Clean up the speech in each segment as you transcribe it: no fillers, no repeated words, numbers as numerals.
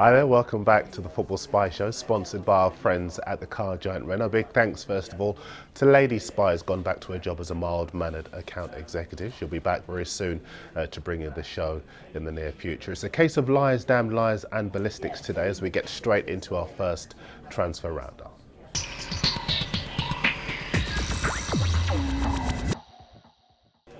Hi there, welcome back to the Football Spy Show, sponsored by our friends at the car giant Renault. Big thanks, first of all, to Lady Spy, who's gone back to her job as a mild-mannered account executive. She'll be back very soon to bring you the show in the near future. It's a case of lies, damned lies and ballistics today as we get straight into our first transfer roundup.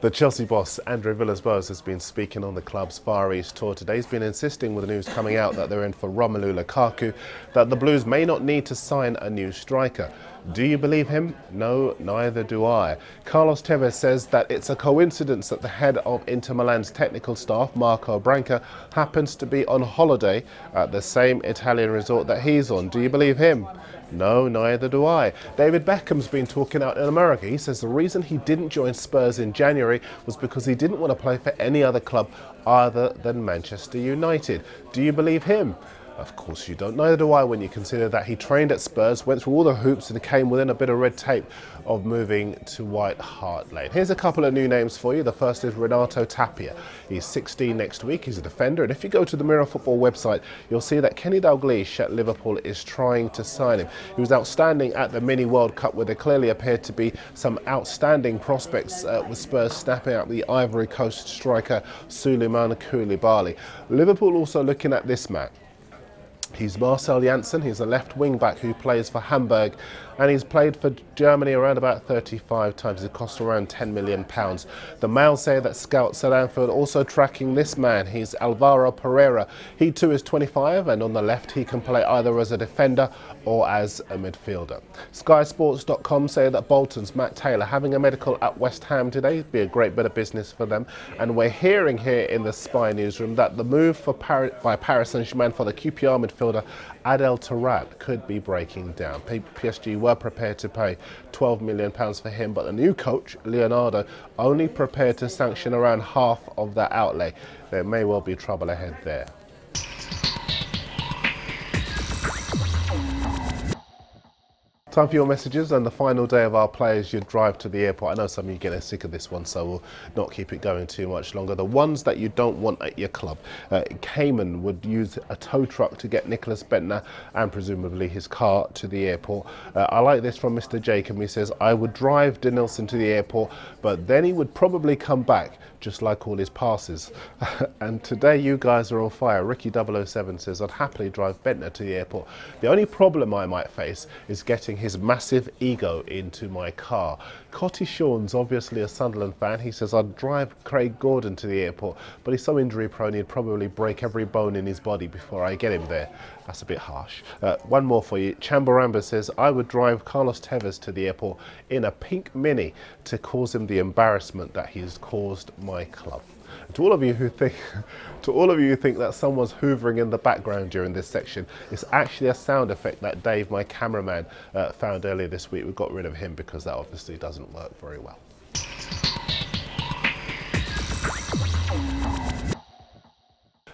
The Chelsea boss, Andre Villas-Boas, has been speaking on the club's Far East tour today. He's been insisting with the news coming out that they're in for Romelu Lukaku, that the Blues may not need to sign a new striker. Do you believe him? No, neither do I. Carlos TEVEZ says that it's a coincidence that the head of Inter Milan's technical staff, Marco Branca, happens to be on holiday at the same Italian resort that he's on. Do you believe him? No, neither do I. David Beckham's been talking out in America. He says the reason he didn't join Spurs in January was because he didn't want to play for any other club other than Manchester United. Do you believe him? Of course you don't. Neither do I, when you consider that he trained at Spurs, went through all the hoops and came within a bit of red tape of moving to White Hart Lane. Here's a couple of new names for you. The first is Renato Tapia. He's 16 next week. He's a defender. And if you go to the Mirror Football website, you'll see that Kenny Dalglish at Liverpool is trying to sign him. He was outstanding at the Mini World Cup, where there clearly appeared to be some outstanding prospects with Spurs snapping out the Ivory Coast striker Souleymane Koulibaly. Liverpool also looking at this man. He's Marcel Janssen. He's a left wing back who plays for Hamburg, and he's played for Germany around about 35 times. It cost around £10 million. The Mail say that scouts at Anfield also tracking this man. He's Alvaro Pereira. He too is 25, and on the left he can play either as a defender or as a midfielder. SkySports.com say that Bolton's Matt Taylor having a medical at West Ham today. It'd be a great bit of business for them. And we're hearing here in the Spy newsroom that the move by Paris Saint-Germain for the QPR midfielder Adel Taarabt could be breaking down. PSG were prepared to pay £12 million for him, but the new coach, Leonardo, only prepared to sanction around half of that outlay. There may well be trouble ahead there. Time for your messages and the final day of our players' your drive to the airport. I know some of you are getting sick of this one, so we'll not keep it going too much longer. The ones that you don't want at your club. Cayman would use a tow truck to get Nicholas Bentner and presumably his car to the airport. I like this from Mr. Jacob. He says, I would drive Denilson to the airport, but then he would probably come back, just like all his passes. And today you guys are on fire. Ricky007 says, I'd happily drive Bentner to the airport. The only problem I might face is getting his massive ego into my car. Cotty Sean's obviously a Sunderland fan. He says, I'd drive Craig Gordon to the airport, but he's so injury prone he'd probably break every bone in his body before I get him there. That's a bit harsh. One more for you. Chambaramba says, I would drive Carlos TEVEZ to the airport in a pink Mini to cause him the embarrassment that he's caused my club. To all of you who think that someone's hoovering in the background during this section, it's actually a sound effect that Dave, my cameraman, found earlier this week. We got rid of him because that obviously doesn't work very well.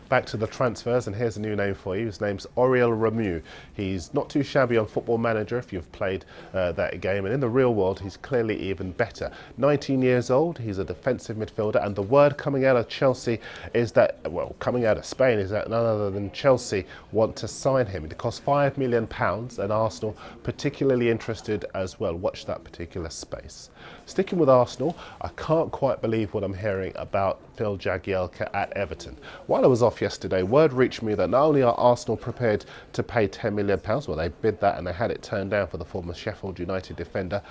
Back to the transfers, and here's a new name for you. His name's Oriol Romeu. He's not too shabby on Football Manager if you've played that game, and in the real world he's clearly even better. 19 years old, he's a defensive midfielder, and the word coming out of Chelsea is that, well, coming out of Spain is that none other than Chelsea want to sign him. It costs £5 million, and Arsenal particularly interested as well. Watch that particular space. Sticking with Arsenal, I can't quite believe what I'm hearing about Phil Jagielka at Everton. While I was off yesterday, word reached me that not only are Arsenal prepared to pay £10 million, well, they bid that and they had it turned down for the former Sheffield United defender,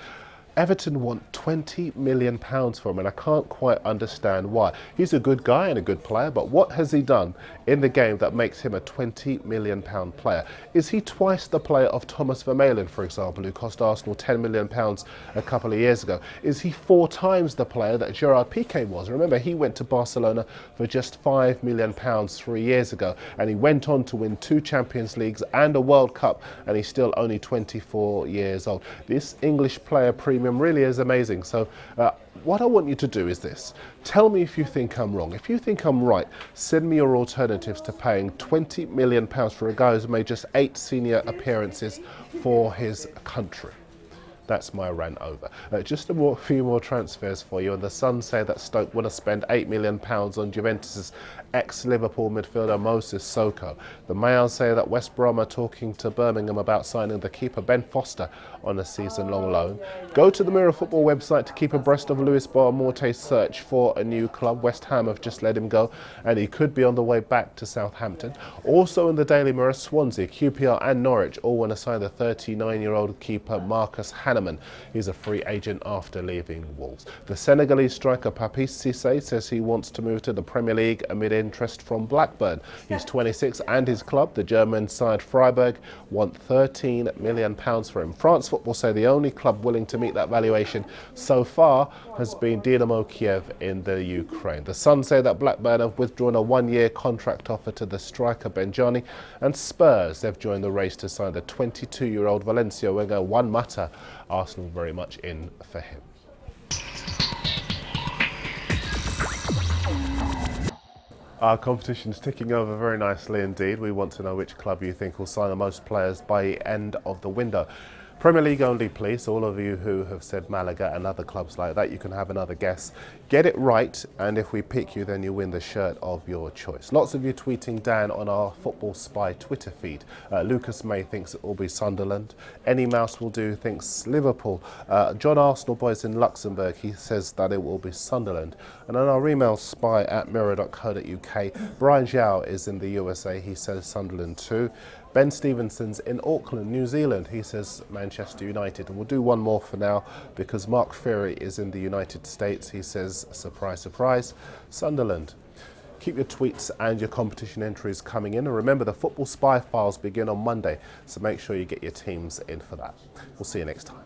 Everton want £20 million for him, and I can't quite understand why. He's a good guy and a good player, but what has he done in the game that makes him a £20 million player? Is he twice the player of Thomas Vermaelen, for example, who cost Arsenal £10 million a couple of years ago? Is he 4 times the player that Gerard Piqué was? Remember, he went to Barcelona for just £5 million 3 years ago, and he went on to win 2 Champions Leagues and a World Cup, and he's still only 24 years old. This English player premium really is amazing. So what I want you to do is this. Tell me if you think I'm wrong. If you think I'm right, send me your alternatives to paying £20 million for a guy who's made just 8 senior appearances for his country. That's my rant over. Just a few more transfers for you. And the Sun say that Stoke want to spend £8 million on Juventus' ex-Liverpool midfielder Moses Sissoko. The Mail say that West Brom are talking to Birmingham about signing the keeper Ben Foster on a season-long loan. Go to the Mirror Football website to keep abreast of Luis Boamorte's search for a new club. West Ham have just let him go, and he could be on the way back to Southampton. Also in the Daily Mirror, Swansea, QPR and Norwich all want to sign the 39-year-old keeper Marcus Hanneman. He's a free agent after leaving Wolves. The Senegalese striker Papis Cissé says he wants to move to the Premier League amid interest from Blackburn. He's 26 and his club, the German side Freiburg, want £13 million for him. France Football say the only club willing to meet that valuation so far has been Dynamo Kiev in the Ukraine. The Sun say that Blackburn have withdrawn a one-year contract offer to the striker Benjani, and Spurs, they've joined the race to sign the 22-year-old Valencia winger Juan Mata. Arsenal very much in for him. Our competition's ticking over very nicely indeed. We want to know which club you think will sign the most players by the end of the window. Premier League only, please. All of you who have said Malaga and other clubs like that, you can have another guess. Get it right, and if we pick you, then you win the shirt of your choice. Lots of you tweeting Dan on our Football Spy Twitter feed. Lucas May thinks it will be Sunderland. Any Mouse will do thinks Liverpool. John Arsenal Boys in Luxembourg, he says that it will be Sunderland. And on our email spy@mirror.co.uk, Brian Zhao is in the USA, he says Sunderland too. Ben Stevenson's in Auckland, New Zealand. He says Manchester United. And we'll do one more for now because Mark Ferry is in the United States. He says, surprise, surprise, Sunderland. Keep your tweets and your competition entries coming in. And remember, the Football Spy Files begin on Monday, so make sure you get your teams in for that. We'll see you next time.